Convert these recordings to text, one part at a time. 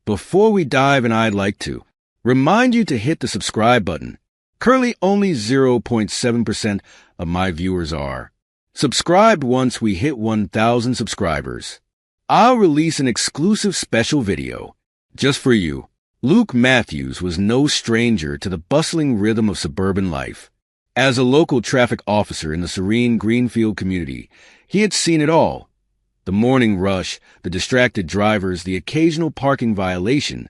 Before we dive in, I'd like to remind you to hit the subscribe button. Currently, only 0.7% of my viewers are subscribed. Once we hit 1,000 subscribers, I'll release an exclusive special video just for you. Luke Matthews was no stranger to the bustling rhythm of suburban life. As a local traffic officer in the serene Greenfield community, he had seen it all. The morning rush, the distracted drivers, the occasional parking violation,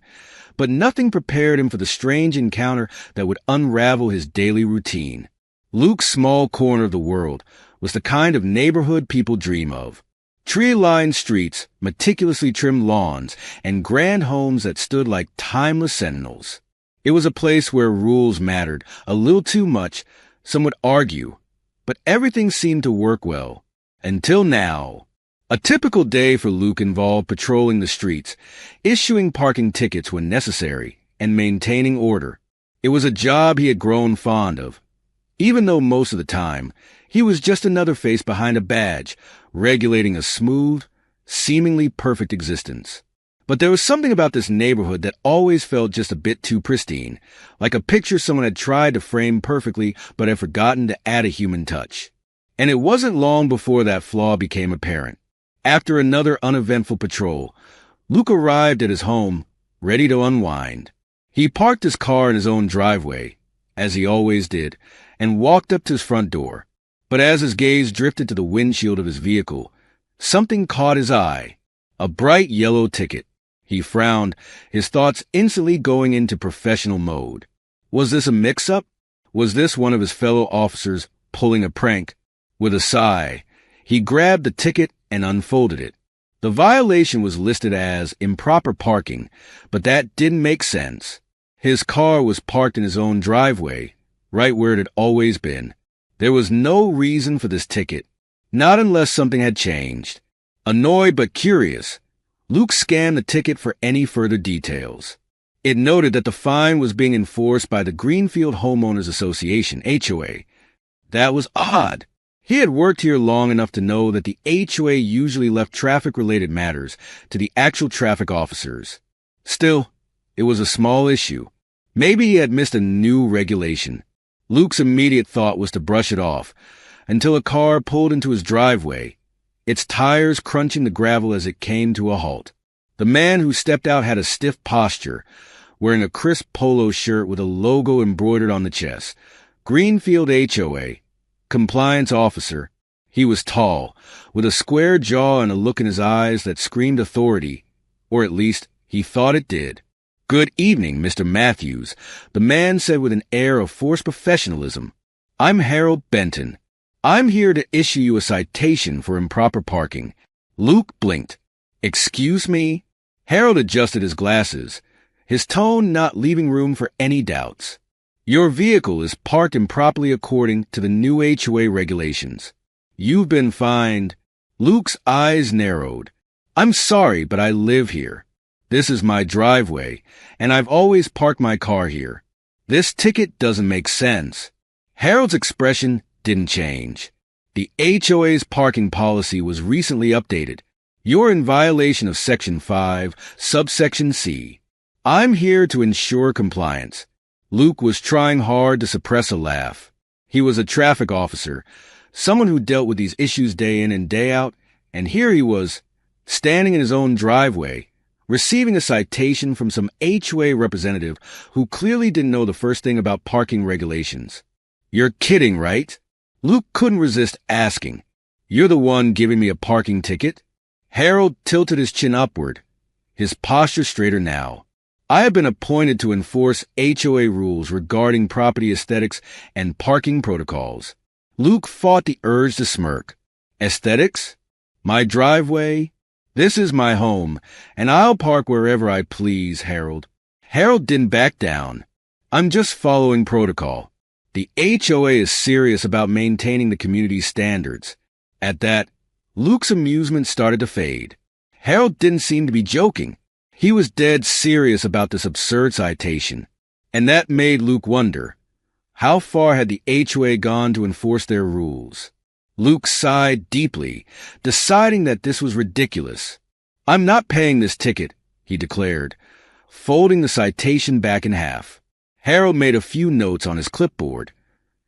but nothing prepared him for the strange encounter that would unravel his daily routine. Luke's small corner of the world was the kind of neighborhood people dream of. Tree-lined streets, meticulously trimmed lawns, and grand homes that stood like timeless sentinels. It was a place where rules mattered a little too much, some would argue, but everything seemed to work well. Until now. A typical day for Luke involved patrolling the streets, issuing parking tickets when necessary, and maintaining order. It was a job he had grown fond of. Even though most of the time, he was just another face behind a badge, regulating a smooth, seemingly perfect existence. But there was something about this neighborhood that always felt just a bit too pristine, like a picture someone had tried to frame perfectly but had forgotten to add a human touch. And it wasn't long before that flaw became apparent. After another uneventful patrol, Luke arrived at his home, ready to unwind. He parked his car in his own driveway, as he always did, and walked up to his front door. But as his gaze drifted to the windshield of his vehicle, something caught his eye. A bright yellow ticket. He frowned, his thoughts instantly going into professional mode. Was this a mix-up? Was this one of his fellow officers pulling a prank? With a sigh, he grabbed the ticket and unfolded it. The violation was listed as improper parking, but that didn't make sense. His car was parked in his own driveway, right where it had always been. There was no reason for this ticket, not unless something had changed. Annoyed but curious, Luke scanned the ticket for any further details. It noted that the fine was being enforced by the Greenfield Homeowners Association, HOA. That was odd. He had worked here long enough to know that the HOA usually left traffic-related matters to the actual traffic officers. Still, it was a small issue. Maybe he had missed a new regulation. Luke's immediate thought was to brush it off, until a car pulled into his driveway, its tires crunching the gravel as it came to a halt. The man who stepped out had a stiff posture, wearing a crisp polo shirt with a logo embroidered on the chest. Greenfield HOA. Compliance officer. He was tall, with a square jaw and a look in his eyes that screamed authority, or at least he thought it did. "Good evening, Mr. Matthews," the man said with an air of forced professionalism. "I'm Harold Benton. I'm here to issue you a citation for improper parking." Luke blinked. "Excuse me?" Harold adjusted his glasses, his tone not leaving room for any doubts. "Your vehicle is parked improperly according to the new HOA regulations. You've been fined." Luke's eyes narrowed. "I'm sorry, but I live here. This is my driveway, and I've always parked my car here. This ticket doesn't make sense." Harold's expression didn't change. "The HOA's parking policy was recently updated. You're in violation of Section 5, subsection C. I'm here to ensure compliance." Luke was trying hard to suppress a laugh. He was a traffic officer, someone who dealt with these issues day in and day out, and here he was, standing in his own driveway, receiving a citation from some HOA representative who clearly didn't know the first thing about parking regulations. "You're kidding, right?" Luke couldn't resist asking. "You're the one giving me a parking ticket?" Harold tilted his chin upward, his posture straighter now. "I have been appointed to enforce HOA rules regarding property aesthetics and parking protocols." Luke fought the urge to smirk. "Aesthetics? My driveway? This is my home, and I'll park wherever I please, Harold." Harold didn't back down. "I'm just following protocol. The HOA is serious about maintaining the community's standards." At that, Luke's amusement started to fade. Harold didn't seem to be joking. He was dead serious about this absurd citation, and that made Luke wonder, how far had the HOA gone to enforce their rules? Luke sighed deeply, deciding that this was ridiculous. "I'm not paying this ticket. he declared, folding the citation back in half. Harold made a few notes on his clipboard,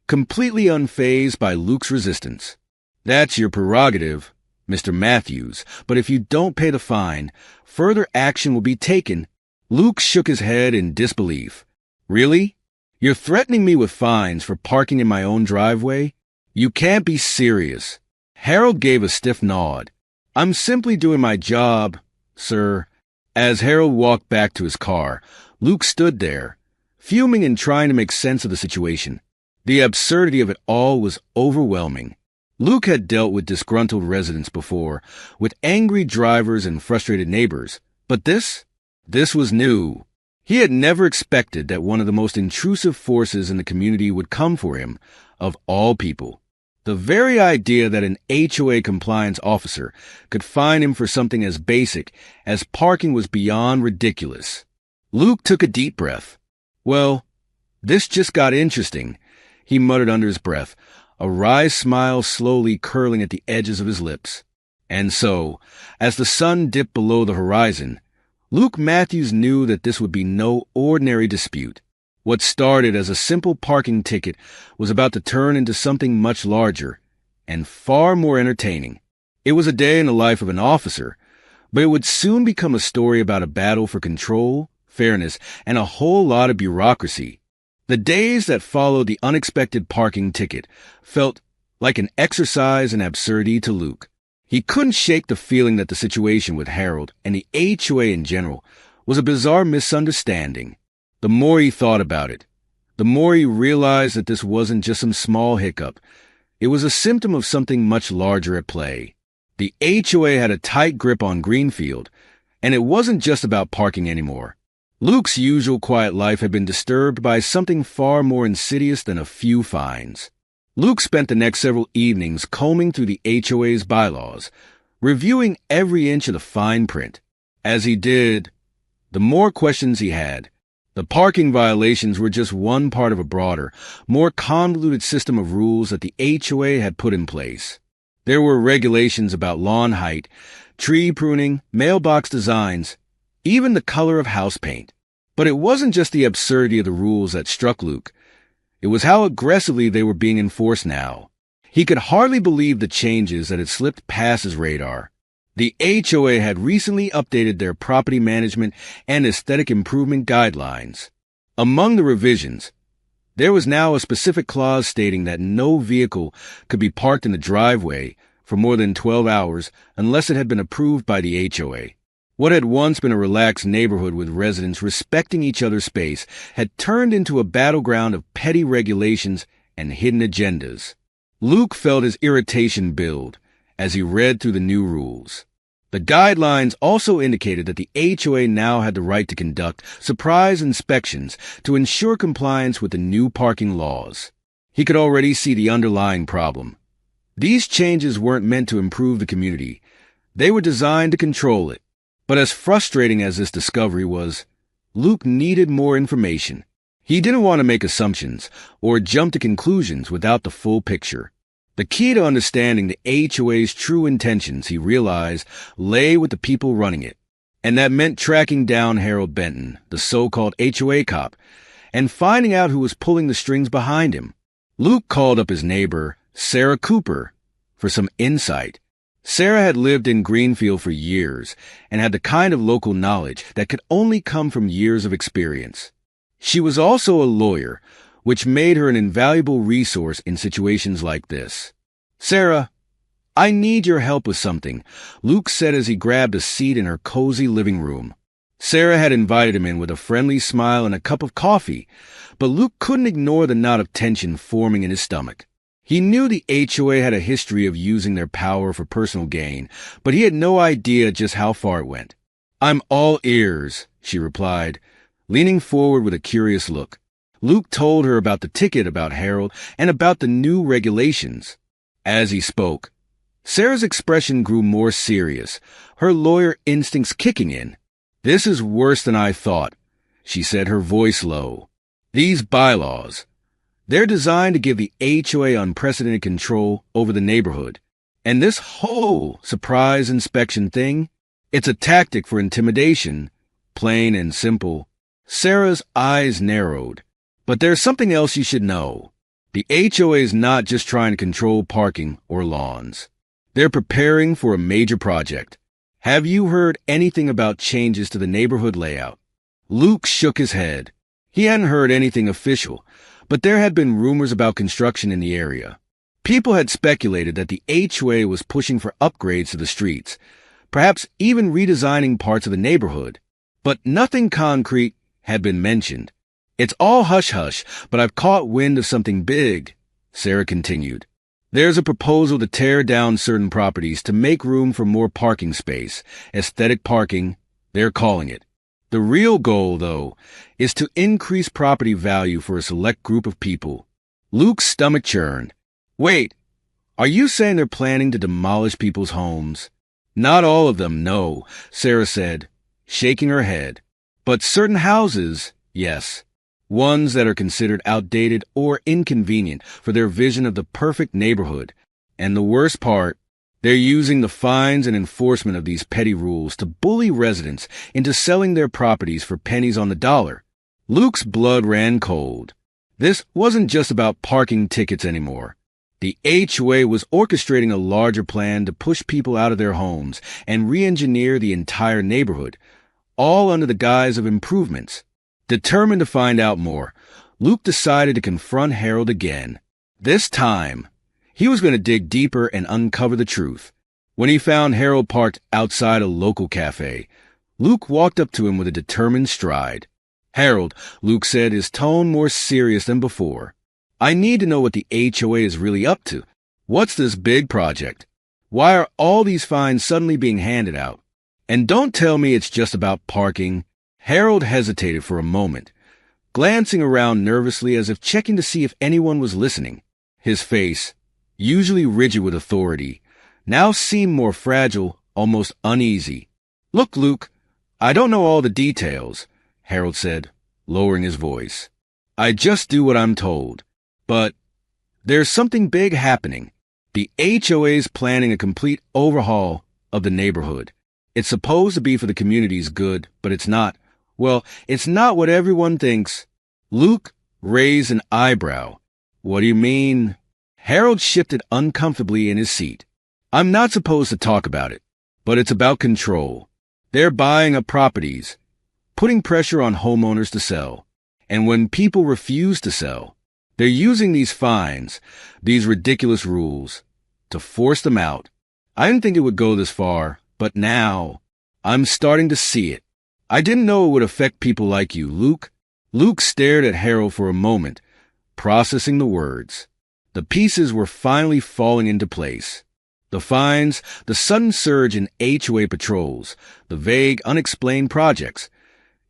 completely unfazed by Luke's resistance. "That's your prerogative, Mr. Matthews, but if you don't pay the fine, further action will be taken." Luke shook his head in disbelief. "Really? You're threatening me with fines for parking in my own driveway? You can't be serious." Harold gave a stiff nod. "I'm simply doing my job, sir." As Harold walked back to his car, Luke stood there, fuming and trying to make sense of the situation. The absurdity of it all was overwhelming. Luke had dealt with disgruntled residents before, with angry drivers and frustrated neighbors, but this was new. He had never expected that one of the most intrusive forces in the community would come for him, of all people. The very idea that an HOA compliance officer could fine him for something as basic as parking was beyond ridiculous. Luke took a deep breath. "Well, this just got interesting," he muttered under his breath, a wry smile slowly curling at the edges of his lips. And so, as the sun dipped below the horizon, Luke Matthews knew that this would be no ordinary dispute. What started as a simple parking ticket was about to turn into something much larger and far more entertaining. It was a day in the life of an officer, but it would soon become a story about a battle for control, fairness, and a whole lot of bureaucracy. The days that followed the unexpected parking ticket felt like an exercise in absurdity to Luke. He couldn't shake the feeling that the situation with Harold and the HOA in general was a bizarre misunderstanding. The more he thought about it, the more he realized that this wasn't just some small hiccup. It was a symptom of something much larger at play. The HOA had a tight grip on Greenfield, and it wasn't just about parking anymore. Luke's usual quiet life had been disturbed by something far more insidious than a few fines. Luke spent the next several evenings combing through the HOA's bylaws, reviewing every inch of the fine print. As he did, the more questions he had. The parking violations were just one part of a broader, more convoluted system of rules that the HOA had put in place. There were regulations about lawn height, tree pruning, mailbox designs, even the color of house paint. But it wasn't just the absurdity of the rules that struck Luke. It was how aggressively they were being enforced now. He could hardly believe the changes that had slipped past his radar. The HOA had recently updated their property management and aesthetic improvement guidelines. Among the revisions, there was now a specific clause stating that no vehicle could be parked in the driveway for more than 12 hours unless it had been approved by the HOA. What had once been a relaxed neighborhood with residents respecting each other's space had turned into a battleground of petty regulations and hidden agendas. Luke felt his irritation build as he read through the new rules. The guidelines also indicated that the HOA now had the right to conduct surprise inspections to ensure compliance with the new parking laws. He could already see the underlying problem. These changes weren't meant to improve the community. They were designed to control it. But as frustrating as this discovery was, Luke needed more information. He didn't want to make assumptions or jump to conclusions without the full picture. The key to understanding the HOA's true intentions, he realized, lay with the people running it. And that meant tracking down Harold Benton, the so-called HOA cop, and finding out who was pulling the strings behind him. Luke called up his neighbor, Sarah Cooper, for some insight. Sarah had lived in Greenfield for years and had the kind of local knowledge that could only come from years of experience. She was also a lawyer, which made her an invaluable resource in situations like this. "Sarah, I need your help with something," Luke said as he grabbed a seat in her cozy living room. Sarah had invited him in with a friendly smile and a cup of coffee, but Luke couldn't ignore the knot of tension forming in his stomach. He knew the HOA had a history of using their power for personal gain, but he had no idea just how far it went. "I'm all ears," she replied, leaning forward with a curious look. Luke told her about the ticket about Harold and about the new regulations. As he spoke, Sarah's expression grew more serious, her lawyer instincts kicking in. "This is worse than I thought," she said, her voice low. "These bylaws, they're designed to give the HOA unprecedented control over the neighborhood. And this whole surprise inspection thing, it's a tactic for intimidation plain and simple. Sarah's eyes narrowed. But there's something else you should know. The HOA is not just trying to control parking or lawns. They're preparing for a major project. Have you heard anything about changes to the neighborhood layout? Luke shook his head. He hadn't heard anything official, but there had been rumors about construction in the area. People had speculated that the HOA was pushing for upgrades to the streets, perhaps even redesigning parts of the neighborhood. But nothing concrete had been mentioned. It's all hush-hush, but I've caught wind of something big, Sarah continued. There's a proposal to tear down certain properties to make room for more parking space, aesthetic parking, they're calling it. The real goal, though, is to increase property value for a select group of people. Luke's stomach churned. Wait, are you saying they're planning to demolish people's homes? Not all of them, no, Sarah said, shaking her head. But certain houses, yes. Ones that are considered outdated or inconvenient for their vision of the perfect neighborhood. And the worst part, they're using the fines and enforcement of these petty rules to bully residents into selling their properties for pennies on the dollar. Luke's blood ran cold. This wasn't just about parking tickets anymore. The HOA was orchestrating a larger plan to push people out of their homes and re-engineer the entire neighborhood, all under the guise of improvements. Determined to find out more, Luke decided to confront Harold again. This time, he was going to dig deeper and uncover the truth. When he found Harold parked outside a local cafe, Luke walked up to him with a determined stride. Harold, Luke said, his tone more serious than before. I need to know what the HOA is really up to. What's this big project? Why are all these fines suddenly being handed out? And don't tell me it's just about parking. Harold hesitated for a moment, glancing around nervously as if checking to see if anyone was listening. His face, usually rigid with authority, now seemed more fragile, almost uneasy. Look, Luke, I don't know all the details, Harold said, lowering his voice. I just do what I'm told. But there's something big happening. The HOA's planning a complete overhaul of the neighborhood. It's supposed to be for the community's good, but it's not. Well, it's not what everyone thinks. Luke raised an eyebrow. What do you mean? Harold shifted uncomfortably in his seat. I'm not supposed to talk about it, but it's about control. They're buying up properties, putting pressure on homeowners to sell. And when people refuse to sell, they're using these fines, these ridiculous rules, to force them out. I didn't think it would go this far, but now I'm starting to see it. I didn't know it would affect people like you, Luke. Luke stared at Harold for a moment, processing the words. The pieces were finally falling into place. The fines, the sudden surge in HOA patrols, the vague, unexplained projects.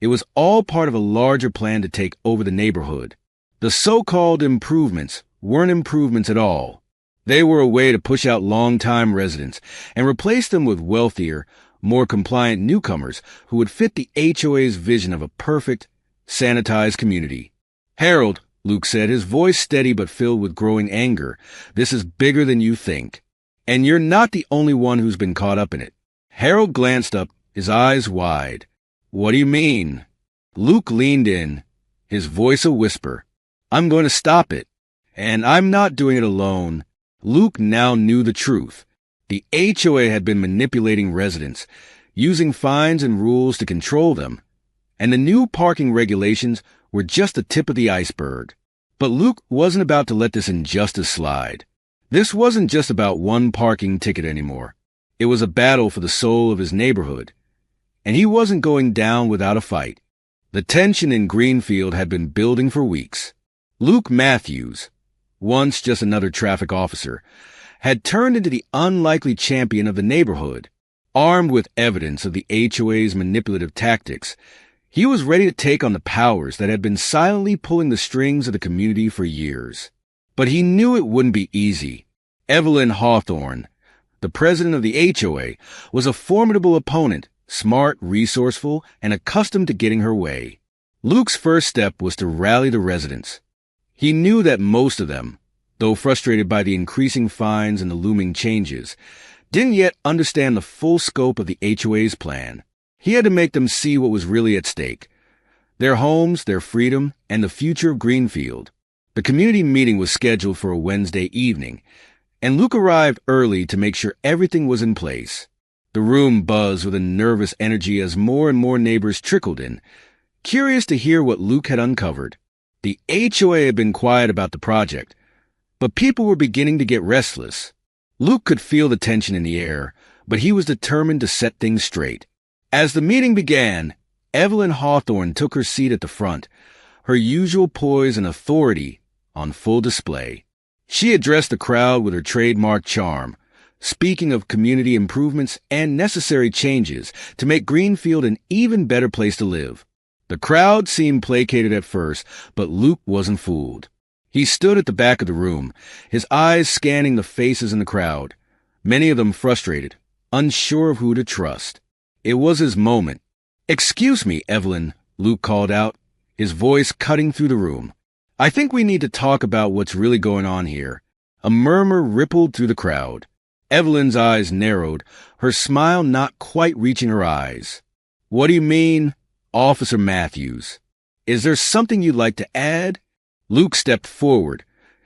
It was all part of a larger plan to take over the neighborhood. The so-called improvements weren't improvements at all. They were a way to push out long-time residents and replace them with wealthier, more compliant newcomers who would fit the HOA's vision of a perfect, sanitized community. Harold, Luke said, his voice steady but filled with growing anger, this is bigger than you think. And you're not the only one who's been caught up in it. Harold glanced up, his eyes wide. What do you mean? Luke leaned in, his voice a whisper. I'm going to stop it. And I'm not doing it alone. Luke now knew the truth. The HOA had been manipulating residents, using fines and rules to control them, and the new parking regulations were just the tip of the iceberg. But Luke wasn't about to let this injustice slide. This wasn't just about one parking ticket anymore. It was a battle for the soul of his neighborhood, and he wasn't going down without a fight. The tension in Greenfield had been building for weeks. Luke Matthews, once just another traffic officer, had turned into the unlikely champion of the neighborhood. Armed with evidence of the HOA's manipulative tactics, he was ready to take on the powers that had been silently pulling the strings of the community for years. But he knew it wouldn't be easy. Evelyn Hawthorne, the president of the HOA, was a formidable opponent, smart, resourceful, and accustomed to getting her way. Luke's first step was to rally the residents. He knew that most of them, though frustrated by the increasing fines and the looming changes, didn't yet understand the full scope of the HOA's plan. He had to make them see what was really at stake: their homes, their freedom, and the future of Greenfield. The community meeting was scheduled for a Wednesday evening, and Luke arrived early to make sure everything was in place. The room buzzed with a nervous energy as more and more neighbors trickled in, curious to hear what Luke had uncovered. The HOA had been quiet about the project, but people were beginning to get restless. Luke could feel the tension in the air, but he was determined to set things straight. As the meeting began, Evelyn Hawthorne took her seat at the front, her usual poise and authority on full display. She addressed the crowd with her trademark charm, speaking of community improvements and necessary changes to make Greenfield an even better place to live. The crowd seemed placated at first, but Luke wasn't fooled. He stood at the back of the room, his eyes scanning the faces in the crowd, many of them frustrated, unsure of who to trust. It was his moment. "Excuse me, Evelyn," Luke called out, his voice cutting through the room. "I think we need to talk about what's really going on here." A murmur rippled through the crowd. Evelyn's eyes narrowed, her smile not quite reaching her eyes. "What do you mean, Officer Matthews? Is there something you'd like to add?" Luke stepped forward,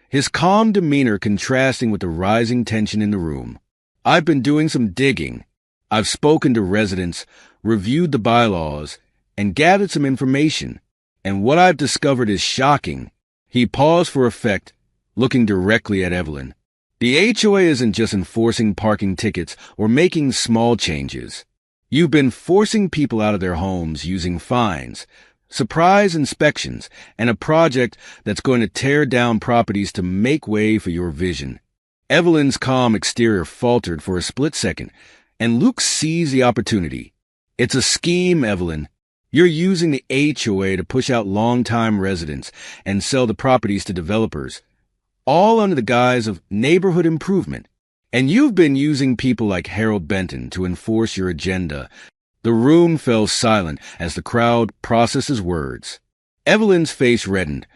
his calm demeanor contrasting with the rising tension in the room. "I've been doing some digging. I've spoken to residents, reviewed the bylaws, and gathered some information. And what I've discovered is shocking." He paused for effect, looking directly at Evelyn. "The HOA isn't just enforcing parking tickets or making small changes. You've been forcing people out of their homes using fines, surprise inspections, and a project that's going to tear down properties to make way for your vision." Evelyn's calm exterior faltered for a split second, and Luke seized the opportunity. "It's a scheme, Evelyn. You're using the HOA to push out longtime residents and sell the properties to developers, all under the guise of neighborhood improvement. And you've been using people like Harold Benton to enforce your agenda." The room fell silent as the crowd processed his words. Evelyn's face reddened,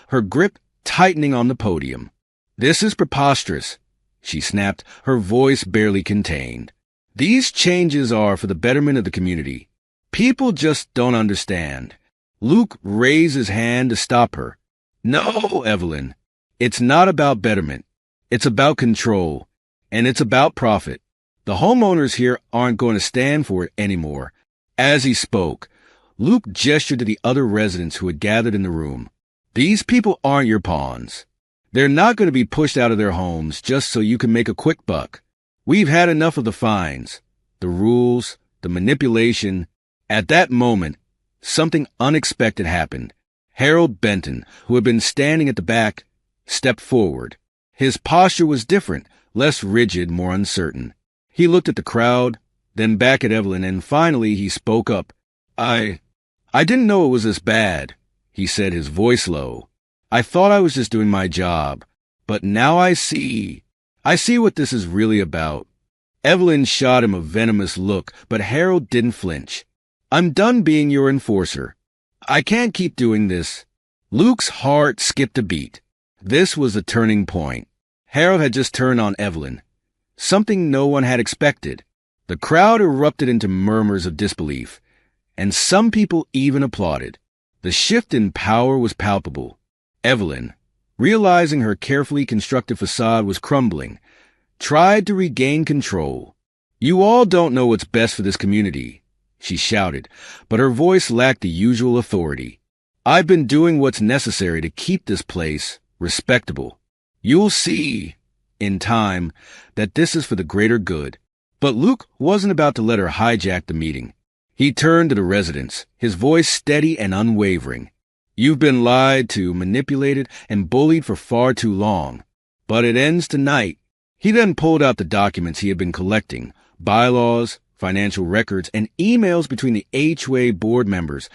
her grip tightening on the podium. "This is preposterous," she snapped, her voice barely contained. "These changes are for the betterment of the community. People just don't understand." Luke raised his hand to stop her. "No, Evelyn. It's not about betterment. It's about control. And it's about profit. The homeowners here aren't going to stand for it anymore." As he spoke, Luke gestured to the other residents who had gathered in the room. "These people aren't your pawns. They're not going to be pushed out of their homes just so you can make a quick buck. We've had enough of the fines, the rules, the manipulation." At that moment, something unexpected happened. Harold Benton, who had been standing at the back, stepped forward. His posture was different, less rigid, more uncertain. He looked at the crowd, then back at Evelyn, and finally he spoke up. I didn't know it was this bad," he said, his voice low. "I thought I was just doing my job, but now I see what this is really about." Evelyn shot him a venomous look, but Harold didn't flinch. "I'm done being your enforcer. I can't keep doing this." Luke's heart skipped a beat. This was the turning point. Harold had just turned on Evelyn, something no one had expected. The crowd erupted into murmurs of disbelief, and some people even applauded. The shift in power was palpable. Evelyn, realizing her carefully constructed facade was crumbling, tried to regain control. "You all don't know what's best for this community," she shouted, but her voice lacked the usual authority. "I've been doing what's necessary to keep this place respectable. You'll see, in time, that this is for the greater good." But Luke wasn't about to let her hijack the meeting. He turned to the residents, his voice steady and unwavering. "You've been lied to, manipulated, and bullied for far too long. But it ends tonight." He then pulled out the documents he had been collecting, bylaws, financial records, and emails between the HOA board members,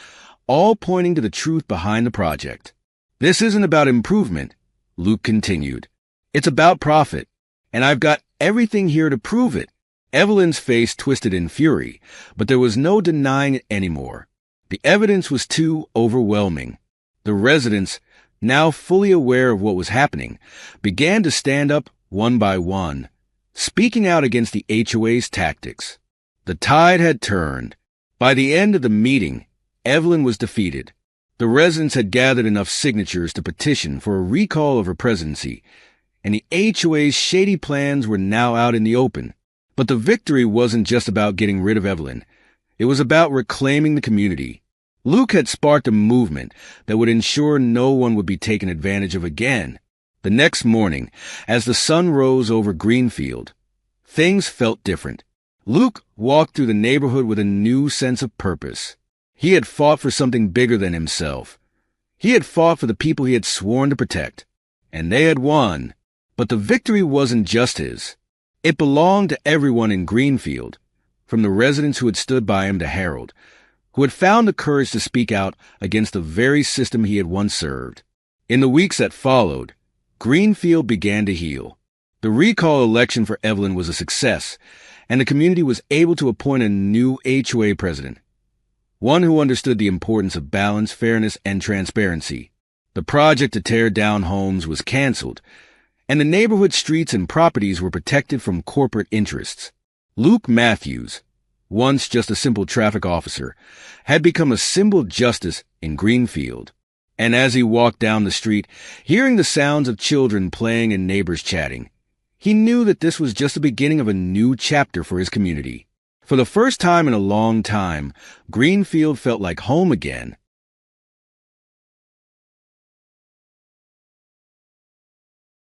all pointing to the truth behind the project. "This isn't about improvement," Luke continued. "It's about profit, and I've got everything here to prove it." Evelyn's face twisted in fury, but there was no denying it anymore. The evidence was too overwhelming. The residents, now fully aware of what was happening, began to stand up one by one, speaking out against the HOA's tactics. The tide had turned. By the end of the meeting, Evelyn was defeated. The residents had gathered enough signatures to petition for a recall of her presidency, and the HOA's shady plans were now out in the open. But the victory wasn't just about getting rid of Evelyn. It was about reclaiming the community. Luke had sparked a movement that would ensure no one would be taken advantage of again. The next morning, as the sun rose over Greenfield, things felt different. Luke walked through the neighborhood with a new sense of purpose. He had fought for something bigger than himself. He had fought for the people he had sworn to protect. And they had won. But the victory wasn't just his. It belonged to everyone in Greenfield, from the residents who had stood by him to Harold, who had found the courage to speak out against the very system he had once served. In the weeks that followed, Greenfield began to heal. The recall election for Evelyn was a success, and the community was able to appoint a new HOA president, one who understood the importance of balance, fairness, and transparency. The project to tear down homes was canceled, and the neighborhood streets and properties were protected from corporate interests. Luke Matthews, once just a simple traffic officer, had become a symbol of justice in Greenfield. And as he walked down the street, hearing the sounds of children playing and neighbors chatting, he knew that this was just the beginning of a new chapter for his community. For the first time in a long time, Greenfield felt like home again.